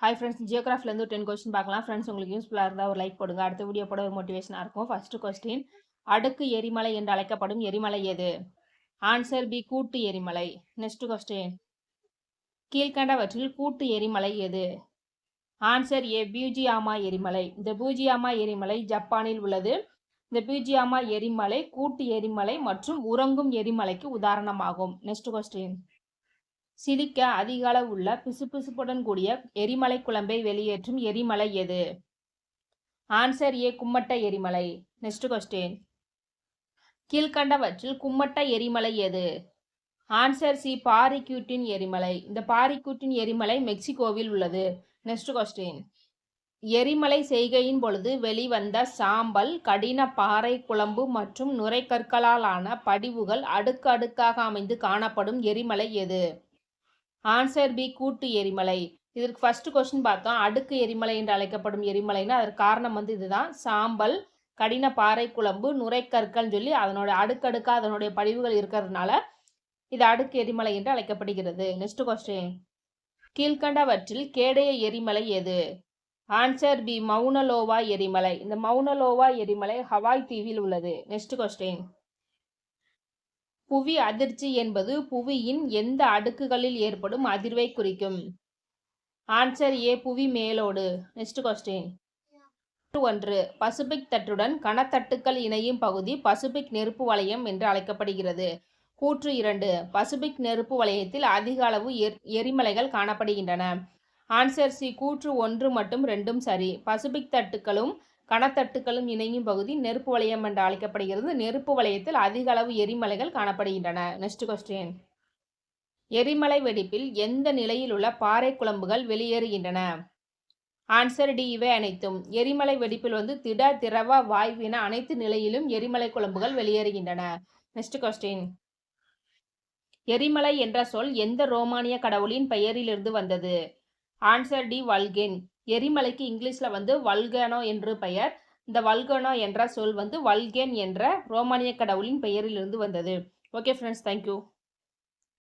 Hi friends, ஜியோகிராஃபிலேருந்து 10 question பார்க்கலாம். Friends, உங்களுக்கு யூஸ்ஃபுல்லாக இருந்தால் ஒரு லைக் போடுங்க. அடுத்த வீடியோ போட ஒரு மோட்டிவேஷனாக இருக்கும். ஃபர்ஸ்ட் கொஸ்டின், அடுக்கு எரிமலை என்று அழைக்கப்படும் எரிமலை எது? ஆன்சர் பி, கூட்டு எரிமலை. நெக்ஸ்ட் கொஸ்டின், கீழ்கண்டவற்றில் கூட்டு எரிமலை எது? ஆன்சர் ஏ, பியூஜியாமா எரிமலை. இந்த பியூஜியாமா எரிமலை ஜப்பானில் உள்ளது. இந்த பியூஜியாமா எரிமலை கூட்டு எரிமலை மற்றும் உறங்கும் எரிமலைக்கு உதாரணமாகும். நெக்ஸ்ட் கொஸ்டின், சிலிக்க அதிக அளவு உள்ள பிசுபிசுப்புடன் கூடிய எரிமலை குழம்பை வெளியேற்றும் எரிமலை எது? ஆன்சர் ஏ, கும்மட்ட எரிமலை. நெக்ஸ்ட் கொஸ்டின், கீழ்கண்டவற்றில் கும்மட்ட எரிமலை எது? ஆன்சர் சி, பாரிக்யூட்டின் எரிமலை. இந்த பாரிக்யூட்டின் எரிமலை மெக்சிகோவில் உள்ளது. நெக்ஸ்ட் கொஸ்டின், எரிமலை செய்கையின் பொழுது வெளிவந்த சாம்பல், கடின பாறை குழம்பு மற்றும் நுரைக்கற்களால் ஆன படிவுகள் அடுக்கு அடுக்காக அமைந்து காணப்படும் எரிமலை எது? ஆன்சர் பி, கூட்டு எரிமலை. இதற்கு ஃபர்ஸ்ட் கொஸ்டின் பார்த்தோம், அடுக்கு எரிமலை என்று அழைக்கப்படும் எரிமலைன்னு. அதற்கு காரணம் இதுதான், சாம்பல், கடின பாறை குழம்பு, நுரைக்கற்கள் சொல்லி அதனோட அடுக்கடுக்கா அதனுடைய படிவுகள் இருக்கிறதுனால இது அடுக்கு எரிமலை என்று அழைக்கப்படுகிறது. நெக்ஸ்ட் கொஸ்டின், கீழ்கண்டவற்றில் கேடைய எரிமலை எது? ஆன்சர் பி, மவுனலோவா எரிமலை. இந்த மவுனலோவா எரிமலை ஹவாய் தீவில் உள்ளது. நெக்ஸ்ட் கொஸ்டின், புவி அதிர்ச்சி என்பது புவியின் எந்த அடுக்குகளில் ஏற்படும் அதிர்வை குறிக்கும்? ஆன்சர் ஏ, புவி மேலோடு. நெக்ஸ்ட் கொஸ்டின், 1, பசிபிக் தட்டுடன் கனத்தட்டுக்கள் இணையும் பகுதி பசிபிக் நெருப்பு வளையம் என்று அழைக்கப்படுகிறது. கூற்று 2, பசிபிக் நெருப்பு வளையத்தில் அதிக அளவு எரிமலைகள் காணப்படுகின்றன. ஆன்சர் சி, கூற்று 1 மற்றும் 2 சரி. பசிபிக் தட்டுக்களும் கனத்தட்டுக்களும் இணையும் பகுதி நெருப்பு வளையம் என்று அழைக்கப்படுகிறது. நெருப்பு வளையத்தில் அதிக அளவு எரிமலைகள் காணப்படுகின்றன. நெக்ஸ்ட் கொஸ்டின், எரிமலை வெடிப்பில் எந்த நிலையில் உள்ள பாறை குழம்புகள் வெளியேறுகின்றன? ஆன்சர் டி, இவை அனைத்தும். எரிமலை வெடிப்பில் திட, திரவ, வாயு என அனைத்து நிலையிலும் எரிமலை குழம்புகள் வெளியேறுகின்றன. நெக்ஸ்ட் கொஸ்டின், எரிமலை என்ற சொல் எந்த ரோமானிய கடவுளின் பெயரிலிருந்து வந்தது? Answer D, வல்கேன். எரிமலைக்கு இங்கிலீஷ்ல வல்கனோ என்று பெயர். இந்த வல்கனோ என்ற சொல் வல்கேன் என்ற ரோமானிய கடவுளின் பெயரிலிருந்து வந்தது. Okay friends, thank you.